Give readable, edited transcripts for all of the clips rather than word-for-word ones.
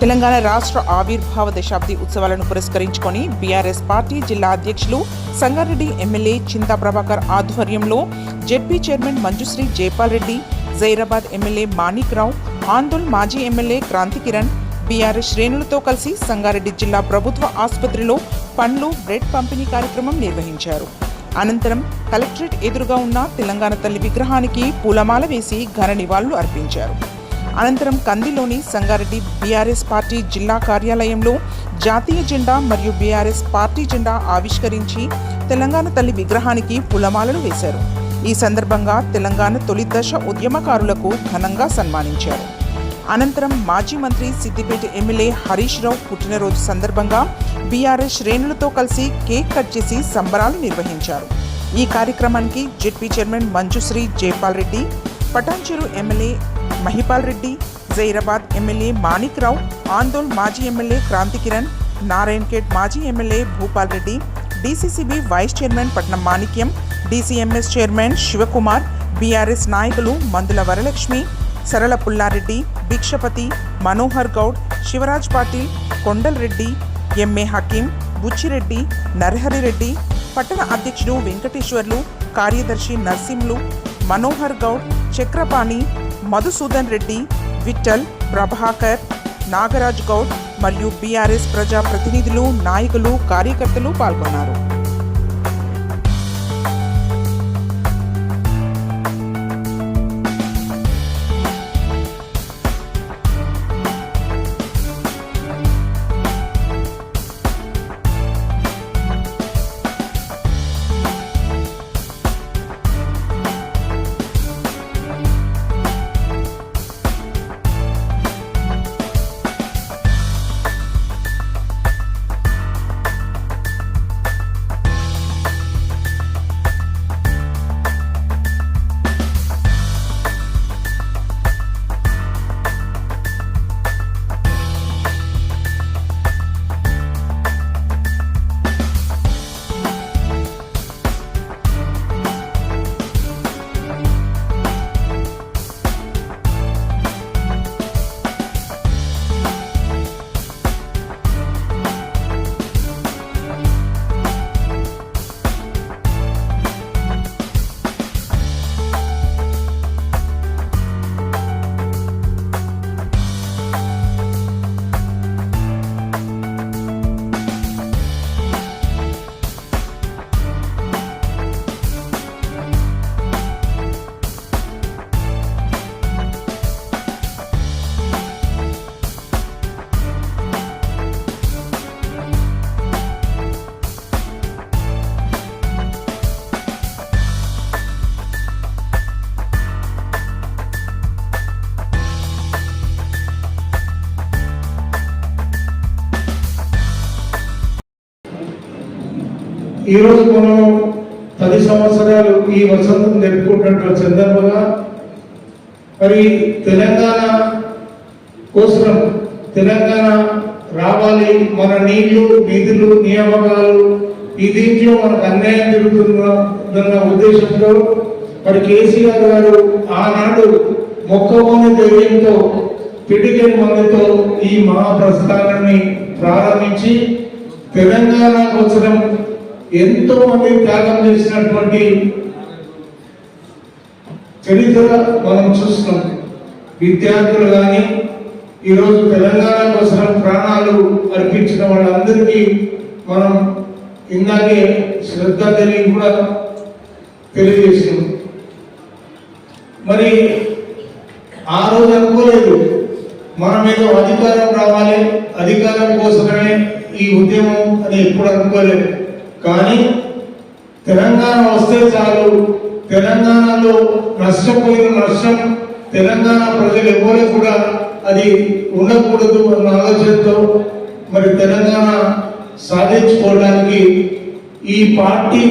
తెలంగాణ రాష్ట్ర ఆవిర్భావ దశాబ్ది ఉత్సవాలను పురస్కరించుకొని బీఆర్ఎస్ పార్టీ జిల్లా అధ్యక్షులు సంగారెడ్డి ఎమ్మెల్యే చింతా ప్రభాకర్ ఆధ్వర్యంలో ZP chairman Manjushree Jaipal Reddy, Zaheerabad MLA Manik Rao, Andole మాజీ ఎమ్మెల్యే క్రాంతి కిరణ్ బీఆర్ఎస్ శ్రేణులతో కలిసి సంగారెడ్డి జిల్లా ప్రభుత్వ ఆసుపత్రిలో పండ్లు, బ్రెడ్ పంపిణీ కార్యక్రమం నిర్వహించారు. అనంతరం కలెక్టరేట్ ఎదురుగా ఉన్న తెలంగాణ తల్లి విగ్రహానికి పూలమాల వేసి ఘన నివాళులు అర్పించారు. అనంతరం కందిలోని సంగారెడ్డి బీఆర్ఎస్ పార్టీ జిల్లా కార్యాలయంలో జాతీయ జెండా మరియు బీఆర్ఎస్ పార్టీ జెండా ఆవిష్కరించి తెలంగాణ తల్లి విగ్రహానికి పూలమాలలు వేశారు. ఈ సందర్భంగా తెలంగాణ తొలి దశ ఉద్యమకారులకు ఘనంగా సన్మానించారు. అనంతరం మాజీ మంత్రి సిద్దిపేట ఎమ్మెల్యే హరీష్ రావు పుట్టినరోజు సందర్భంగా బీఆర్ఎస్ శ్రేణులతో కలిసి కేక్ కట్ చేసి సంబరాలు నిర్వహించారు. ఈ కార్యక్రమానికి ZP chairman Manjushree Jaipal Reddy, Patancheru MLA Mahipal Reddy, Zaheerabad MLA Manik Rao, Andole మాజీ ఎమ్మెల్యే క్రాంతి కిరణ్, నారాయణఖేడ్ మాజీ MLA Bhupal Reddy, DCCB vice chairman Patnam Manikyam, DCMS chairman Shivakumar, BRS నాయకులు మందుల వరలక్ష్మి, సరళ పుల్లారెడ్డి, భిక్షపతి, మనోహర్ గౌడ్, శివరాజ్ పాటిల్, కొండల్ రెడ్డి, ఎంఏ హకీం, బుచ్చిరెడ్డి, నరహరిరెడ్డి, పట్టణ అధ్యక్షుడు వెంకటేశ్వర్లు, కార్యదర్శి నర్సింలు, మనోహర్ గౌడ్, చక్రపాణి, మధుసూదన్ రెడ్డి, విఠల్, ప్రభాకర్, నాగరాజ్ గౌడ్ మరియు బీఆర్ఎస్ ప్రజా ప్రతినిధులు, నాయకులు, కార్యకర్తలు పాల్గొన్నారు. ఈరోజు మనం 10 సంవత్సరాలు ఈ వసంతం జరుపుకుంటున్న సందర్భంగా మరి తెలంగాణ కోసం తెలంగాణ రావాలి, మన నీళ్లు, నిధులు, నియామకాలు ఈ దీంట్లో మనకు అన్యాయం జరుగుతున్న ఉద్దేశంతో మరి కేసీఆర్ గారు ఆనాడు మొక్కవోని ధైర్యంతో పిడికెన్ మందితో ఈ మహాప్రస్థానాన్ని ప్రారంభించి తెలంగాణ కోసం ఎంతో మంది త్యాగం చేసినటువంటి చరిత్ర మనం చూస్తున్నాం. విద్యార్థులు కానీ ఈరోజు తెలంగాణ కోసం ప్రాణాలు అర్పించిన వాళ్ళందరికీ మనం ఇందాకే శ్రద్ధాంజలి కూడా తెలియజేసినాం. మరి ఆ రోజు అనుకోలేదు మన మీద అధికారం రావాలి, అధికారం కోసమే ఈ ఉద్యమం అని ఎప్పుడు అనుకోలేదు. కానీ తెలంగాణ వస్తే చాలు, తెలంగాణలో నష్టపోయిన నష్టం తెలంగాణ ప్రజలు ఎవరు కూడా అది ఉండకూడదు అన్న ఆలోచనతో మరి తెలంగాణ సాధించుకోవడానికి ఈ పార్టీ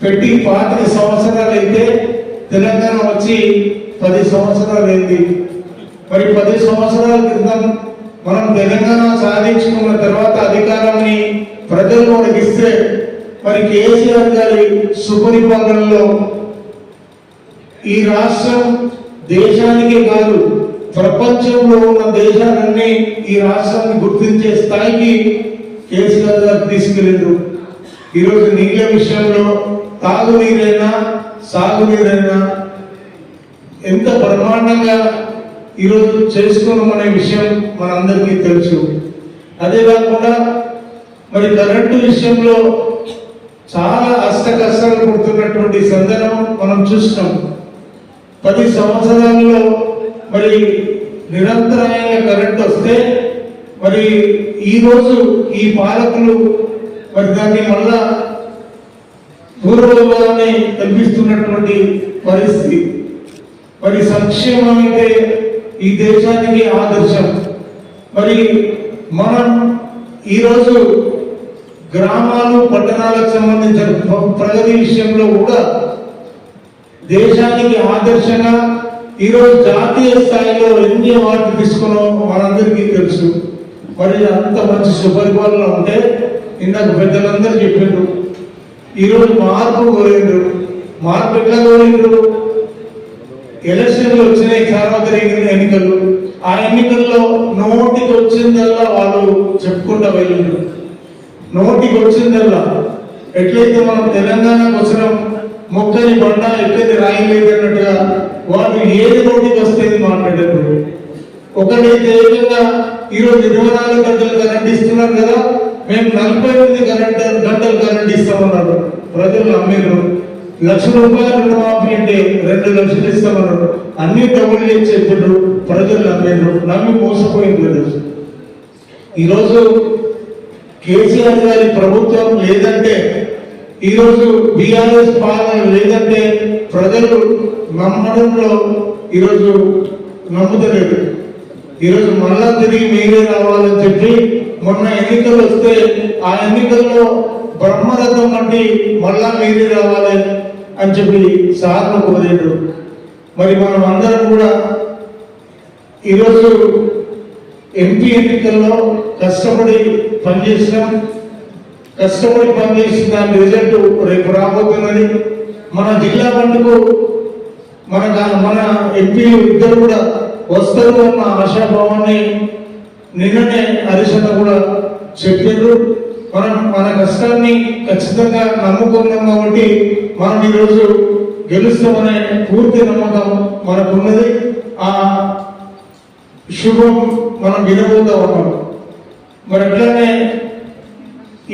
పెట్టి 5 సంవత్సరాలు అయితే తెలంగాణ వచ్చి 10 సంవత్సరాలు అయింది. మరి 10 సంవత్సరాల క్రితం మనం తెలంగాణ సాధించుకున్న తర్వాత అధికారాన్ని ప్రజలు మనకి ఇస్తే మరి కేసీఆర్ గారి సుపరిపాలనలో ఈ రాష్ట్రం దేశానికే కాదు ప్రపంచంలో ఉన్న దేశాలన్నీ ఈ రాష్ట్రాన్ని గుర్తించే స్థాయికి కేసీఆర్ గారు తీసుకెళ్ళారు. ఈరోజు నీళ్ళ విషయంలో తాగునీరైనా సాగునీరైనా ఎంత బ్రహ్మాండంగా ఈరోజు చేసుకున్నామనే విషయం మనందరికీ తెలుసు. అదే కాకుండా మరి కరెంటు విషయంలో చాలా కష్టాలు పడుతున్నటువంటి సందర్భం మనం చూస్తున్నాం. 10 సంవత్సరాల్లో మరి నిరంతరాయంగా కరెంట్ వస్తే మరి ఈరోజు ఈ పాలకులు మరి దాన్ని మళ్ళా పూర్వభావాన్ని కల్పిస్తున్నటువంటి పరిస్థితి. మరి సంక్షేమం అయితే ఈ దేశానికి ఆదర్శం. మరి మనం ఈరోజు గ్రామాలు పట్టణాలకు సంబంధించిన ప్రగతి విషయంలో కూడా దేశానికి ఆదర్శంగా ఈరోజు జాతీయ స్థాయిలో ఎన్ని అవార్డు తీసుకున్నామో మనందరికీ తెలుసు. మరి అంత మంచి సుపరిపాలన ఉంటే ఇందాక పెద్దలందరూ చెప్పిండ్రు. ఈరోజు మార్పు కోరిండ్రు. మార్పు ఎట్లా కోరిండ్రు? ఎలక్షన్లు వచ్చినాయి, సార్వత్రిక ఎన్నికలు. ఆ ఎన్నికల్లో నోటికి వచ్చిందల్లా వాళ్ళు చెప్పుకుంటా వెళ్ళిండ్రు. నోటికి వచ్చిందల్లా ఎట్లయితే మనం తెలంగాణకు వచ్చిన మొక్కని బండ ఎట్లయితే రాయలేదు అన్నట్టుగా వాళ్ళు ఏది నోటికి వస్తేది మాట్లాడారు. ఒకటైతే ఏకంగా ఈరోజు 24 గంటలు కరెంట్ ఇస్తున్నారు కదా, మేము 48 గంటలు కరెంట్ ఇస్తామన్నారు. ప్రజలు నమ్మిరు. ₹1,00,000 రుణమాఫీ అంటే 2 లక్షలు ఇస్తామన్నారు. అన్ని డబ్బులు చేసి చెప్పారు. ప్రజలు నమ్మిరు. నమ్మి మోసపోయింది. ఈరోజు కేసీఆర్ గారి ప్రభుత్వం లేదంటే, ఈరోజు బీఆర్ఎస్ పాలన లేదంటే ప్రజలు నమ్మడంలో ఈరోజు నమ్ముతలేదు. ఈరోజు మళ్ళా తిరిగి మీరే రావాలని చెప్పి మొన్న ఎన్నికలు వస్తే ఆ ఎన్నికల్లో బ్రహ్మరథం వంటి మళ్ళా మీరే రావాలి అని చెప్పి సార్ను కోరాడు. మరి మనం అందరం కూడా ఈరోజు ఎంపీ ఎన్నికల్లో కష్టపడి పనిచేసినాం. కష్టపడి పనిచేసిన దాని రిజల్ట్ రేపు రాబోతున్నది. మన జిల్లా బండుకు మన ఎంపీలు ఇద్దరు కూడా వస్తారు అన్న ఆశాభావాన్ని నిన్ననే హరిశన్న కూడా చెప్పారు. మనం మన కష్టాన్ని ఖచ్చితంగా నమ్ముకున్నాం కాబట్టి మనం ఈరోజు గెలుస్తామనే పూర్తి నమ్మకం మనకున్నది. ఆ శుభం మనం వినబోతా ఉన్నాం. మరి అట్లానే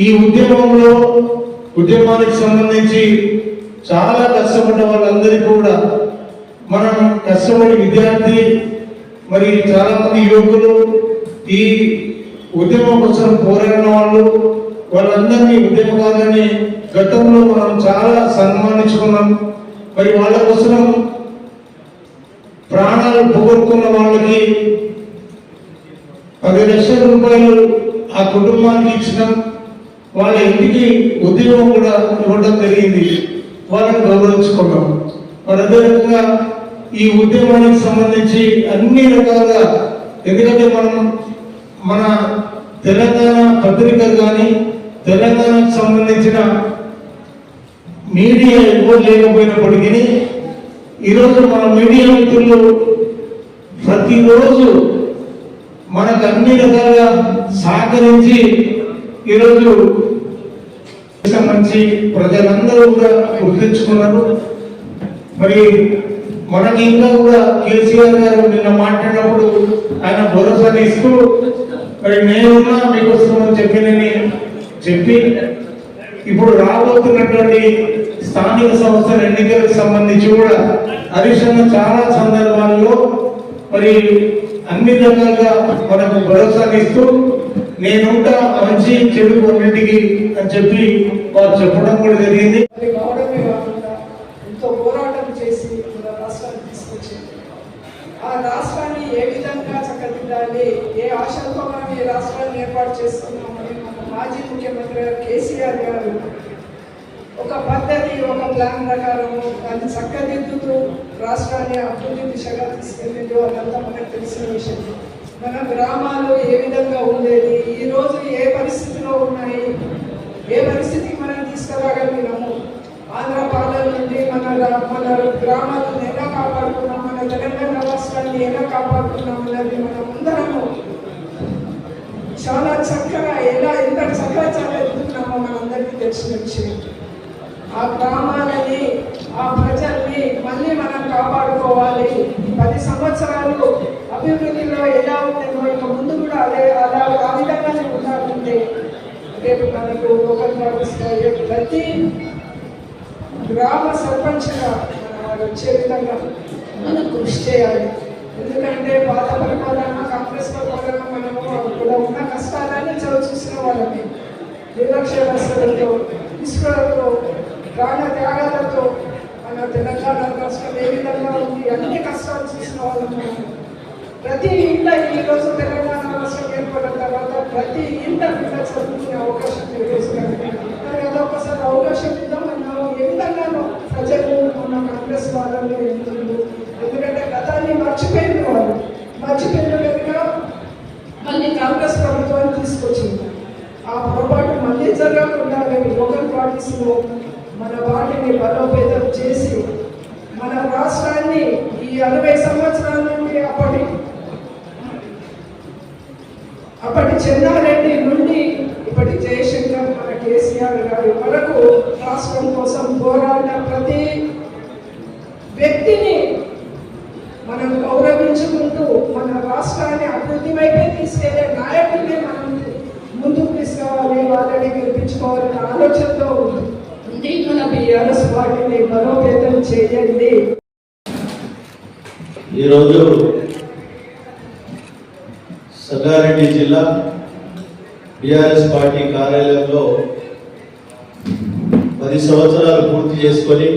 ఈ ఉద్యమానికి సంబంధించి చాలా కష్టపడ్డ వాళ్ళందరికీ కూడా మనం కష్టపడి విద్యార్థి మరి చాలా మంది యువకులు ఈ ఉద్యమం కోసం పోరాడిన వాళ్ళందరినీ ఉద్యమకారులని గతంలో మనం చాలా సన్మానించుకున్నాం. మరి వాళ్ళ కోసం ప్రాణాలు పోగొట్టుకున్న వాళ్ళకి 10 లక్షల రూపాయలు ఆ కుటుంబానికి ఇచ్చినాం. వాళ్ళ ఇంటికి ఉద్యోగం కూడా ఇవ్వడం జరిగింది. వాళ్ళని గౌరవించుకున్నాం. మరి అదే రకంగా ఈ ఉద్యమానికి సంబంధించి అన్ని రకాలుగా, ఎందుకంటే మన తెలంగాణ పత్రికలు కానీ తెలంగాణకు సంబంధించిన మీడియా ఎక్కువ లేకపోయినప్పటికీ ఈరోజు మన మీడియా మిత్రులు ప్రతిరోజు మనకు అన్ని రకాలుగా సహకరించి ఈరోజు మంచి ప్రజలందరూ కూడా గుర్తించుకున్నారు. మరి మనకి ఇంకా కూడా కేసీఆర్ గారు నిన్న మాట్లాడినప్పుడు ఆయన భరోసాని ఇస్తూ మరి నేనున్నా మీకోసం అని చెప్పి ఇప్పుడు రాబోతున్నటువంటి స్థానిక సంస్థల ఎన్నికలకు సంబంధించి కూడా హరిశన్న చాలా సందర్భాల్లో మరి అన్ని రకాలుగా మనకు భరోసాని ఇస్తూ నేనుంటా మంచి చెడు కొన్నింటికి అని చెప్పి వారు చెప్పడం కూడా జరిగింది. ఎంతో పోరాటం చేసి రాష్ట్రాన్ని తీసుకొచ్చింది. ఆ రాష్ట్రాన్ని ఏ విధంగా చక్కదిద్దాలి, ఏ ఆశలతో మనం ఈ రాష్ట్రాన్ని ఏర్పాటు చేస్తున్నామని మన మాజీ ముఖ్యమంత్రి గారు కేసీఆర్ గారు ఒక పద్ధతి, ఒక ప్లాన్ ప్రకారం దాన్ని చక్కదిద్దుతూ రాష్ట్రాన్ని అభివృద్ధి దిశగా తీసుకెళ్ళిందో అదంతా మనకు తెలిసిన విషయం. మన గ్రామాలు ఏ విధంగా ఉండేది, ఈరోజు ఏ పరిస్థితిలో ఉన్నాయి, ఏ పరిస్థితికి మనం తీసుకురాగలిగినాము, ఆంధ్ర పాలన నుండి మన గ్రామాలను ఎలా కాపాడుకున్నాం, మన తెలంగాణ రాష్ట్రాన్ని రాష్ట్రాన్ని ఎలా కాపాడుతున్నామన్నది మనం అందరము చాలా చక్కగా ఎంత చక్కగా చదువుతున్నామో మనందరికీ తెలిసిన విషయం. ఆ గ్రామాలని ఆ ప్రజల్ని మళ్ళీ మనం కాపాడుకోవాలి. 10 సంవత్సరాలు అభివృద్ధిలో ఎలా ఉంటుందో ఇక ముందు కూడా ఆ విధంగానే ఉండాలంటే రేపు మనకు లోకల్ బాడీస్ ప్రతి గ్రామ సర్పంచ్గా మనం వచ్చే విధంగా మనం కృషి చేయాలి. ఎందుకంటే పాత పరిపాలన కాంగ్రెస్ పరిపాలన మనము కూడా ఉన్న కష్టాలన్నీ చూసిన వాళ్ళని నిర్లక్ష్యవస్థలతో ఇసుకలతో ప్రాణ త్యాగాలతో మన తెలంగాణ రాష్ట్రం ఏ విధంగా ఉంది అన్ని కష్టాలు చూసిన వాళ్ళము. ప్రతి ఇంట ఈరోజు తెలంగాణ రాష్ట్రం ఏర్పడిన తర్వాత ప్రతి ఇంట బిడ్డ చదువుకునే అవకాశం చేస్తున్నారు. అదొకసారి అవకాశం ఇద్దాం అన్నాము. ఏ విధంగానో ప్రజలు మన కాంగ్రెస్ వాళ్ళలో ఎందుకు, ఎందుకంటే గతాన్ని మర్చిపోయిన వాళ్ళు కనుక మళ్ళీ కాంగ్రెస్ ప్రభుత్వాన్ని తీసుకొచ్చింది. ఆ పొరపాటు మళ్ళీ జరగకుండా లోకల్ పార్టీస్లో మన వాటిని బలోపేతం చేసి మన రాష్ట్రాన్ని ఈ 60 సంవత్సరాల నుండి అప్పటి చెన్నారెడ్డి నుండి ఇప్పటి జయశంకర్ మన కేసీఆర్ గారి వరకు రాష్ట్రం కోసం పోరాడిన ప్రతి వ్యక్తిని మనం గౌరవించుకుంటూ మన రాష్ట్రాన్ని అభివృద్ధి వైపే తీసుకెళ్లే నాయకుల్ని మనం ముందుకు తీసుకోవాలి, వాళ్ళని గెలిపించుకోవాలనే ఆలోచనతో ఉంది. మన బీఆర్ఎస్ పార్టీని బలోపేతం చేయండి. ఈరోజు సంగారెడ్డి జిల్లా బీఆర్ఎస్ పార్టీ కార్యాలయంలో 10 సంవత్సరాలు పూర్తి చేసుకొని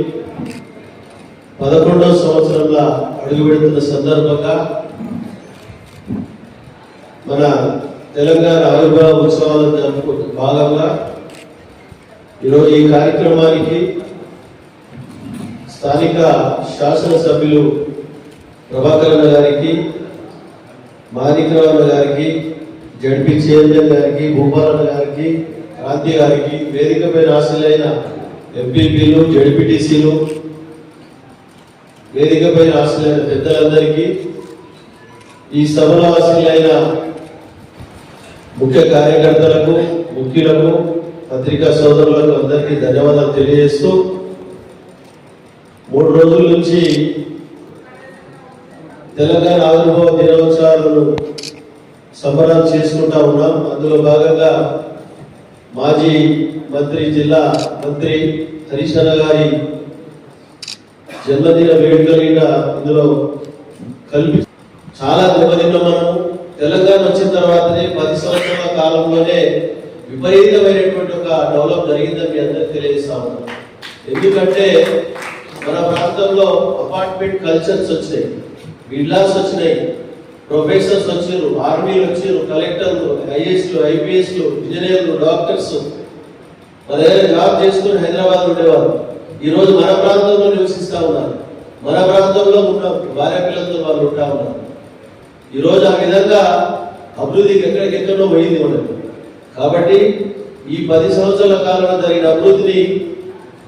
11వ సంవత్సరంలో అడుగుపెడుతున్న సందర్భంగా మన తెలంగాణ ఆవిర్భావ ఉత్సవాల జరుపుకుంటున్న భాగంగా ఈరోజు ఈ కార్యక్రమానికి స్థానిక శాసనసభ్యులు ప్రభాకరన్న గారికి, మాణిక్రావు గారికి, జడ్పీ చైర్మన్ గారికి, భూపాలన్న గారికి, క్రాంతి గారికి, వేదికపై ఆశలైన ఎంపీపీలు, జడ్పీటీసీలు, వేదికపై ఆశలైన పెద్దలందరికీ, ఈ సభలో ఆశలైన ముఖ్య కార్యకర్తలకు, ముఖ్యులకు, పత్రికా సోదరులకు అందరికీ ధన్యవాదాలు తెలియజేస్తూ 3 రోజుల నుంచి తెలంగాణ ఆవిర్భావ దినోత్సవాలను సంబరాలు చేసుకుంటా ఉన్నాం. అందులో భాగంగా మాజీ మంత్రి, జిల్లా మంత్రి హరీష్ అన్న గారి జన్మదిన వేడుకలు ఇందులో కలిపి చాలా దెబ్బతిన్నాం. మనం తెలంగాణ వచ్చిన తర్వాతనే 10 సంవత్సరాల కాలంలోనే విపరీతమైనటువంటి ఒక డెవలప్ జరిగిందని మీ అందరికీ తెలియజేస్తా ఉన్నాం. ఎందుకంటే మన ప్రాంతంలో అపార్ట్మెంట్ కల్చర్స్ వచ్చినాయి, విల్లాస్ వచ్చినాయి, ప్రొఫెసర్స్ వచ్చారు, ఆర్మీలు వచ్చారు, కలెక్టర్లు, ఐఏఎస్లు, ఐపీఎస్లు, ఇంజనీర్లు, డాక్టర్స్ మన దగ్గర జాబ్ చేసుకుని హైదరాబాద్ ఉండేవారు. ఈరోజు మన ప్రాంతంలో నివసిస్తూ ఉన్నారు, మన ప్రాంతంలో ఉన్న భార్య పిల్లలతో వాళ్ళు ఉంటా ఉన్నారు. ఈరోజు ఆ విధంగా అభివృద్ధికి ఎక్కడికెక్కడో పోయింది మనకు. కాబట్టి ఈ 10 సంవత్సరాల కాలంలో జరిగిన అభివృద్ధిని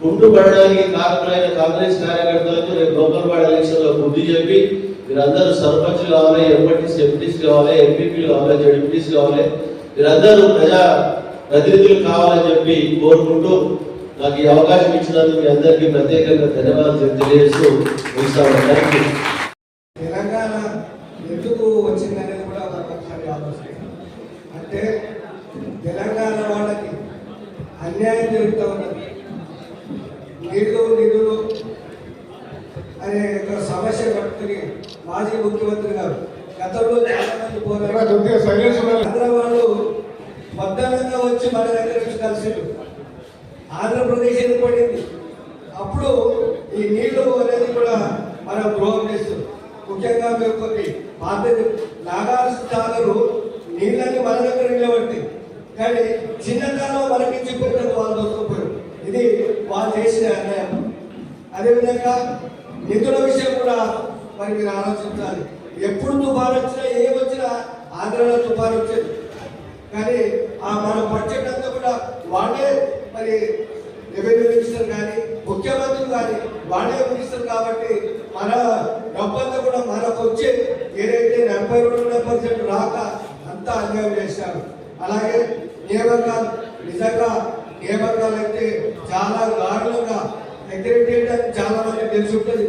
కుంటుపడడానికి కారకులైన కాంగ్రెస్ కార్యకర్తలకు రేపు లోకల్ బాడీ ఎలక్షన్లో బుద్ధి చెప్పి మీరందరూ సర్పంచ్లు కావాలి, ఎంపీటీస్ కావాలి, ఎంపీపీలు కావాలి, జడ్పీటీస్ కావాలి, మీరందరూ ప్రజా ప్రతినిధులు కావాలని చెప్పి కోరుకుంటూ నాకు ఈ అవకాశం ఇచ్చినందుకు మీ అందరికీ ప్రత్యేకంగా ధన్యవాదాలు తెలియజేస్తూ ముగిస్తాను. Thank you. తెలంగాణ ఎందుకు వచ్చిందనేది కూడా ఒకసారి ఆలోచన. అంటే తెలంగాణ వాళ్ళకి అన్యాయం జరుగుతూ ఉన్నది. నిధులు అనే ఒక సమస్య పట్టుకుని మాజీ ముఖ్యమంత్రి గారు గతంలో చాలా మంది పోరాడు వాళ్ళు మద్దనంగా వచ్చి మన దగ్గర నుంచి కలిసిండు. ఆంధ్రప్రదేశ్ ఏర్పడింది. అప్పుడు ఈ నీళ్లు అనేది కూడా మనం గ్రోహం చేస్తుంది. ముఖ్యంగా మేము కొన్ని పాత నాగాలు నీళ్ళని మన దగ్గర నిలబట్టి, కానీ చిన్నతనం మనకి చెప్పినట్టు వాళ్ళు దొరకపోయారు. ఇది వాళ్ళు చేసిన అన్యాయం. అదేవిధంగా నిధుల విషయం కూడా మరి మీరు ఆలోచించాలి. ఎప్పుడు తుఫాను వచ్చినా ఏమొచ్చినా ఆంధ్రలో తుఫాను వచ్చేది, కానీ ఆ మన బడ్జెట్ అంతా కూడా వాళ్ళే మరి రెవెన్యూ మినిస్టర్ కానీ ముఖ్యమంత్రులు కానీ వాళ్ళే మినిస్టర్. కాబట్టి మన డబ్బంతా కూడా మనకు వచ్చే ఏదైతే 42% రాక అంతా అన్యాయం చేశారు. అలాగే నియామకాలు నిజంగా నియామకాలు అయితే చాలా దారుణంగా సెక్రటరియట్ అని చాలా మంది తెలుసుంటుంది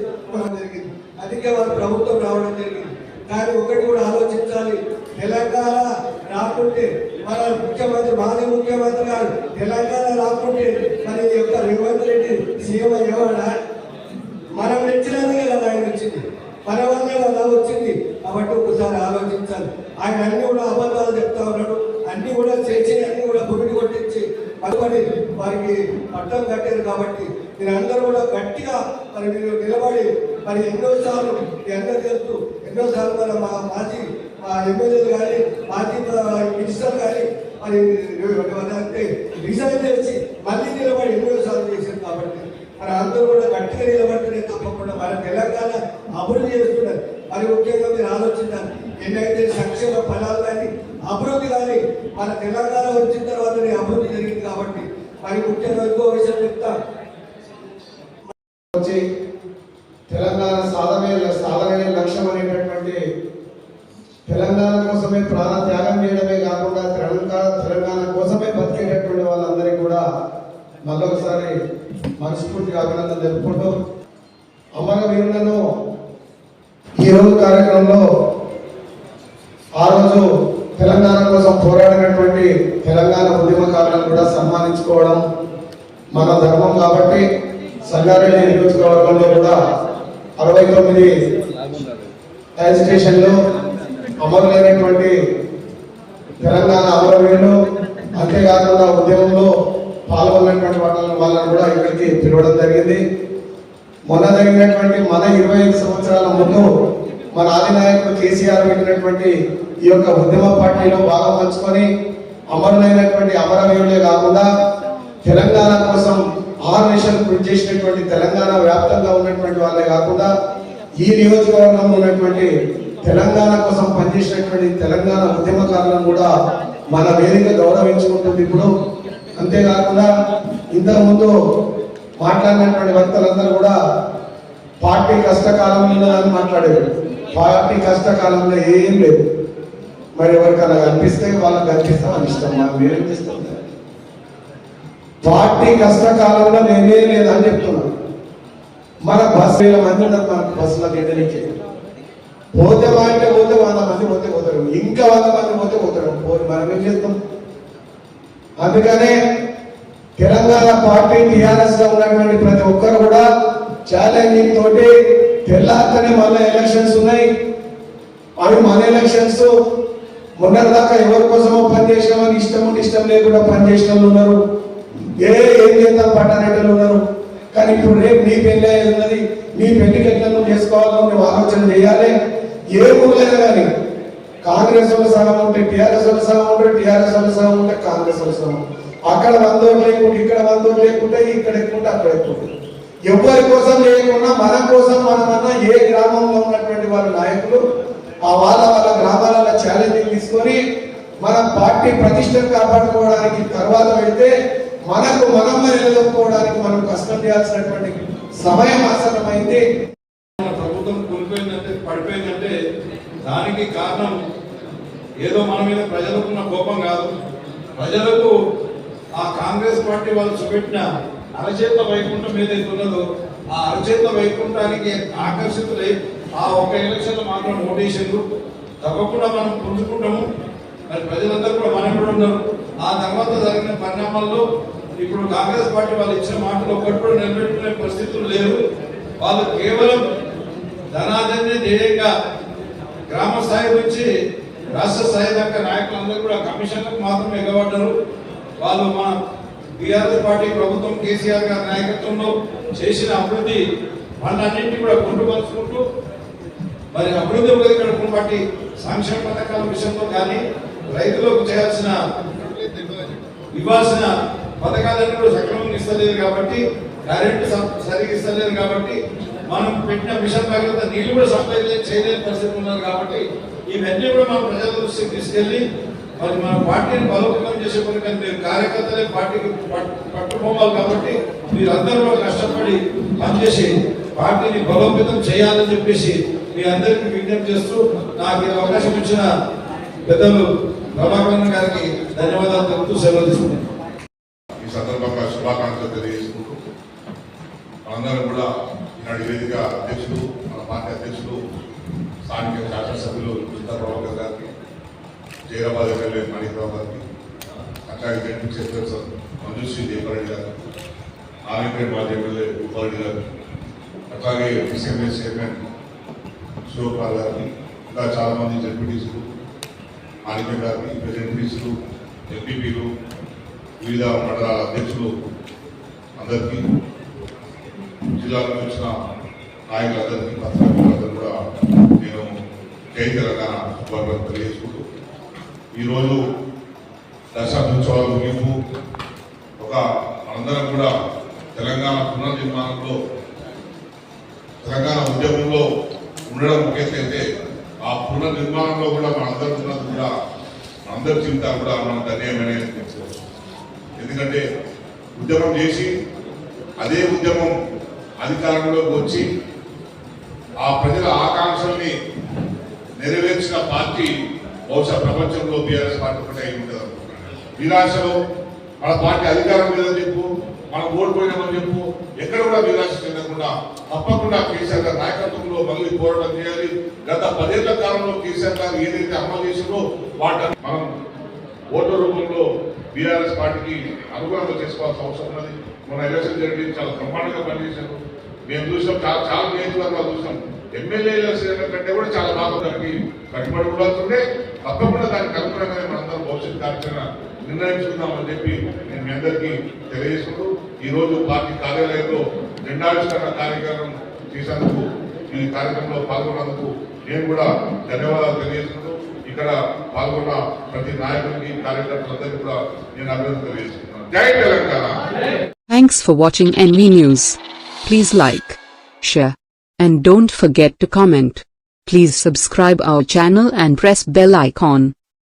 జరిగింది. అందుకే వాళ్ళ ప్రభుత్వం రావడం జరిగింది. కానీ ఒకటి కూడా ఆలోచించాలి, తెలంగాణ రాకుంటే మన ముఖ్యమంత్రి మాజీ ముఖ్యమంత్రి గారు తెలంగాణ రాకుంటే మరి యొక్క రేవంత్ రెడ్డి సీఎం అయ్యేవాడా? మనం తెచ్చినదే కదా ఆయన వచ్చింది, మన వల్లే కదా వచ్చింది. కాబట్టి ఒకసారి ఆలోచించాలి. ఆయన అన్ని కూడా అబద్ధాలు చెప్తా ఉన్నాడు, అన్ని కూడా చేసి అన్ని కూడా గుడిని కొట్టించి మరి వారికి పట్టం కట్టారు. కాబట్టి మీరు అందరూ కూడా గట్టిగా మరి మీరు నిలబడి మరి ఎన్నోసార్లు మీ అందరూ తెలుస్తూ ఎన్నోసార్లు మన మాజీ ఎమ్మెల్యేలు కానీ మాజీ మినిస్టర్ కానీ మరి అంటే రిజైన్ చేసి మళ్ళీ నిలబడి ఎన్నోసార్లు చేశారు. కాబట్టి మరి అందరూ కూడా గట్టిగా నిలబడితేనే తప్పకుండా మన తెలంగాణ అభివృద్ధి చేస్తున్నారు. మరి ముఖ్యంగా మీరు ఆలోచించాలి, ఎన్నైతే సంక్షేమ ఫలాలు కానీ అభివృద్ధి కానీ మన తెలంగాణ వచ్చిన తర్వాతనే అభివృద్ధి జరిగింది. కాబట్టి మరి ముఖ్యంగా ఇంకో విషయం చెప్తా, వచ్చి తెలంగాణ సాధనే లక్ష్యం అనేటటువంటి తెలంగాణ కోసమే ప్రాణ త్యాగం చేయడమే కాకుండా తెలంగాణ కోసమే బతికేటటువంటి వాళ్ళందరికీ కూడా మళ్ళొకసారి మనస్ఫూర్తిగా అభినందన తెలుపుకుంటూ అమరవీరులను ఈరోజు కార్యక్రమంలో ఆ రోజు తెలంగాణ కోసం పోరాడినటువంటి తెలంగాణ ఉద్యమకారులను కూడా సన్మానించుకోవడం మన ధర్మం. కాబట్టి సంగారెడ్డి నియోజకవర్గంలో కూడా 69 రైల్ స్టేషన్లు అమరులైనటువంటి తెలంగాణ అమరవీరులు, అంతేకాకుండా ఉద్యమంలో పాల్గొన్నటువంటి వాళ్ళని కూడా ఇక్కడికి పిలవడం జరిగింది. మొన్న జరిగినటువంటి మన 25 సంవత్సరాల ముందు మన ఆదినాయకుడు కేసీఆర్ పెట్టినటువంటి ఈ యొక్క ఉద్యమ పార్టీలో భాగం పంచుకొని అమరులైనటువంటి అమరవీరులే కాకుండా తెలంగాణ కోసం ఆర్గనైజేషన్ కృషి చేసినటువంటి తెలంగాణ వ్యాప్తంగా ఉన్నటువంటి వాళ్ళే కాకుండా ఈ నియోజకవర్గంలో ఉన్నటువంటి తెలంగాణ కోసం పనిచేసినటువంటి తెలంగాణ ఉద్యమకారులను కూడా మన వేదిక గౌరవించుకుంటుంది ఇప్పుడు. అంతేకాకుండా ఇంతకుముందు మాట్లాడినటువంటి వక్తలందరూ కూడా పార్టీ కష్టకాలంలో అని మాట్లాడారు. పార్టీ కష్టకాలంలో ఏం లేదు. మరి ఎవరికైనా కనిపిస్తే వాళ్ళకి కనిపిస్తాం అని ఇష్టం, మనం వేరేం చేస్తాం. పార్టీ కష్టకాలంలో నేనే లేదని చెప్తున్నాను. మన బస్ 1000 మంది ఉన్నారు మనకు బస్సులకు ఎదురికి పోతే అంటే పోతే 100 మంది పోతారు, ఇంకా 100 మంది పోతారు. మనం ఏం చేస్తాం? అందుకనే తెలంగాణ పార్టీ టీఆర్ఎస్ లో ఉన్నటువంటి ప్రతి ఒక్కరు కూడా ఛాలెంజింగ్ తోటి తెల్లారితేనే మళ్ళీ ఎలక్షన్స్ ఉన్నాయి. అవి మన ఎలక్షన్స్. మొన్నటిదాకా ఎవరి కోసమో పనిచేసినామని ఇష్టం లేకుండా పనిచేసిన వాళ్ళు ఉన్నారు, ఏం చేద్దాం పట్టారెడ్డిలు ఉన్నారు. కానీ ఇప్పుడు రేపు నీ పెళ్లి అయ్యేది ఉన్నది, నీ పెళ్లికి ఎట్లా నువ్వు చేసుకోవాలో నువ్వు ఆలోచన చేయాలి. ఏ ఊర్లైనా కానీ కాంగ్రెస్ వాళ్ళు సగం ఉంటే టీఆర్ఎస్ వాళ్ళు సగం ఉంటారు, టీఆర్ఎస్ వాళ్ళు సగం ఉంటే కాంగ్రెస్ వాళ్ళు సగం. అక్కడ 100 ఓట్లు లేకుంటే ఇక్కడ 100 ఓట్లు లేకుంటే ఇక్కడ ఎక్కుంటే అక్కడ ఎక్కువ. ఎవరి కోసం చేయకుండా మన కోసం మనమన్నా ఏ గ్రామంలో ఉన్నటువంటి వాళ్ళ నాయకులు ఆ వాళ్ళ గ్రామాలలో ఛాలెంజింగ్ తీసుకొని మన పార్టీ ప్రతిష్టను కాపాడుకోవడానికి తర్వాత వెళ్తే మనకు మనమే నిలదొక్కుకోవడానికి మనం కష్టం చేయాల్సినటువంటి సమయం ఆసన్నమైంది. ప్రభుత్వం కూలిపోయిందంటే పడిపోయిందంటే దానికి కారణం ఏదో మన మీద ప్రజలకున్న కోపం కాదు. ప్రజలకు ఆ కాంగ్రెస్ పార్టీ వాళ్ళు చూపెట్టిన అరచేత వైకుంఠం ఏదైతే ఉన్నదో ఆ అరచేత వైకుంఠానికి ఆకర్షితులై ఆ ఒక ఎలక్షన్ మాత్రం ఓటేషన్లు తప్పకుండా మనం పుంజుకుంటాము. మరి ప్రజలందరూ కూడా మనం కూడా ఉన్నారు. ఆ తర్వాత జరిగిన పరిణామాల్లో ఇప్పుడు కాంగ్రెస్ పార్టీ వాళ్ళు ఇచ్చిన మాటలు ఒక్కటి కూడా నిలబెట్టుకునే పరిస్థితులు లేవు. వాళ్ళు కేవలం ధనార్జనే ధ్యేయంగా గ్రామ స్థాయి నుంచి రాష్ట్ర స్థాయి దాకా నాయకులందరూ కూడా కమిషన్లకు మాత్రం ఎగబడ్డారు. వాళ్ళు మన బీఆర్ఎస్ పార్టీ ప్రభుత్వం కేసీఆర్ గారి నాయకత్వంలో చేసిన అభివృద్ధి వాళ్ళన్నింటినీ కూడా పొందుపరుచుకుంటూ మరి అభివృద్ధి ఇక్కడ బట్టి సంక్షేమ పథకాల విషయంలో కానీ రైతులకు చేయాల్సిన ఇవ్వాల్సిన పథకాలన్నీ కూడా సక్రమంగా ఇస్తలేదు కాబట్టి, కరెంటు సరిగ్గా ఇస్తలేదు కాబట్టి, మనం పెట్టిన మిషన్ భగీరథ నీళ్లు కూడా సప్లై చేయలేని పరిస్థితి ఉన్నారు. కాబట్టి ఇవన్నీ కూడా మనం ప్రజల దృష్టికి తీసుకెళ్లి మరి మన పార్టీని బలోపేతం చేసే పని మీరు కార్యకర్తలే పార్టీకి పట్టుకోవాలి. కాబట్టి మీరందరూ కూడా కష్టపడి పనిచేసి పార్టీని బలోపేతం చేయాలని చెప్పేసి మీ అందరికీ విజ్ఞప్తి చేస్తూ నాకు ఈ అవకాశం ఇచ్చిన పెద్దలు ప్రభాకరన్ గారికి ధన్యవాదాలు తెలుపుతూ సెలవు తీసుకుంటాను. ఈ సందర్భంగా శుభాకాంక్షలు తెలియజేసుకుంటూ మనందరం కూడా ఈనాడు వేదిక అధ్యక్షులు, మన పార్టీ అధ్యక్షులు, స్థానిక శాసనసభ్యులు చింతా ప్రభాకర్ గారికి, జైరాబాద్ ఎమ్మెల్యే మాణిక్రావు గారికి, అట్లాగే జడ్పీ చైర్పర్సన్ మంజుశ్రీ జయపారెడ్డి గారికి, ఆర్ఎంపేట్ మాజీ ఎమ్మెల్యే భూపారెడ్డి గారికి, అట్లాగే ఎస్ఎంఏ చైర్మన్ శివకుమార్ గారికి, ఇంకా చాలా మంది జడ్పీటీసీలు, ఆర్ఎంపేట్ గారికి, జడ్పీటీసీలు, ఎంపీపీలు, వివిధ మండల అధ్యక్షులు అందరికీ, జిల్లాలో వచ్చిన నాయకులందరికీ, పత్రికలందరూ కూడా నేను జై తెలంగాణ శుభాకాంక్షలు తెలియజేసుకుంటూ ఈరోజు దశాబ్దోత్సవాల ముగింపు, ఒక మనందరం కూడా తెలంగాణ పునర్నిర్మాణంలో, తెలంగాణ ఉద్యమంలో ఉండడం ముఖ్యమైతే ఆ పునర్నిర్మాణంలో కూడా మనందరం ఉన్నది కూడా మనందరి జీవితాలు కూడా మనం ధన్యమైన చెప్పుకోవచ్చు. ఎందుకంటే ఉద్యమం చేసి అదే ఉద్యమం అధికారంలోకి వచ్చి ఆ ప్రజల ఆకాంక్షల్ని నెరవేర్చిన పార్టీ బహుశా ప్రపంచంలో బీఆర్ఎస్ పార్టీ ఒకటే అయి ఉంటుంది అనుకుంటున్నాను. నిరాశలో మన పార్టీ అధికారం లేదని చెప్పు, మనం ఓడిపోయినామని చెప్పు, ఎక్కడ కూడా నిరాశ చెందకుండా తప్పకుండా కేసీఆర్ గారి నాయకత్వంలో మళ్ళీ పోరాటం చేయాలి. గత 10 ఏళ్ల కాలంలో కేసీఆర్ గారు ఏదైతే అమలు చేసిందో వాటిని మనం ఓటు రూపంలో బీఆర్ఎస్ పార్టీకి అనుగుణంగా చేసుకోవాల్సిన అవసరం ఉన్నది. మన ఎలక్షన్ జరిగి చాలా బ్రహ్మాండంగా పనిచేశారు. మేము చూసాం, చాలా నియోజకవర్గాలు చూసాం. ఎమ్మెల్యే ఎలక్షన్ కంటే కూడా చాలా బాగా దానికి కట్టుబడి ఉండాల్సిందే. తప్పకుండా దానికి అనుగుణంగానే మనందరం భవిష్యత్ కార్యాచరణ నిర్ణయించుకుందామని చెప్పి నేను మీ అందరికీ తెలియజేసుకుంటూ ఈ రోజు పార్టీ కార్యాలయంలో జెండావిష్కరణ కార్యక్రమం చేసేందుకు, ఈ కార్యక్రమంలో పాల్గొన్నందుకు నేను కూడా ధన్యవాదాలు తెలియజేసుకుంటూ ఇక్కడ పాల్గొన్న ప్రతి నాయకుడికి, కార్యకర్తలందరికీ కూడా నేను అభినందన తెలియజేస్తున్నాను. జై Telangana. Thanks for watching NV News. Please like, share, and don't forget to comment. Please subscribe our channel and press bell icon.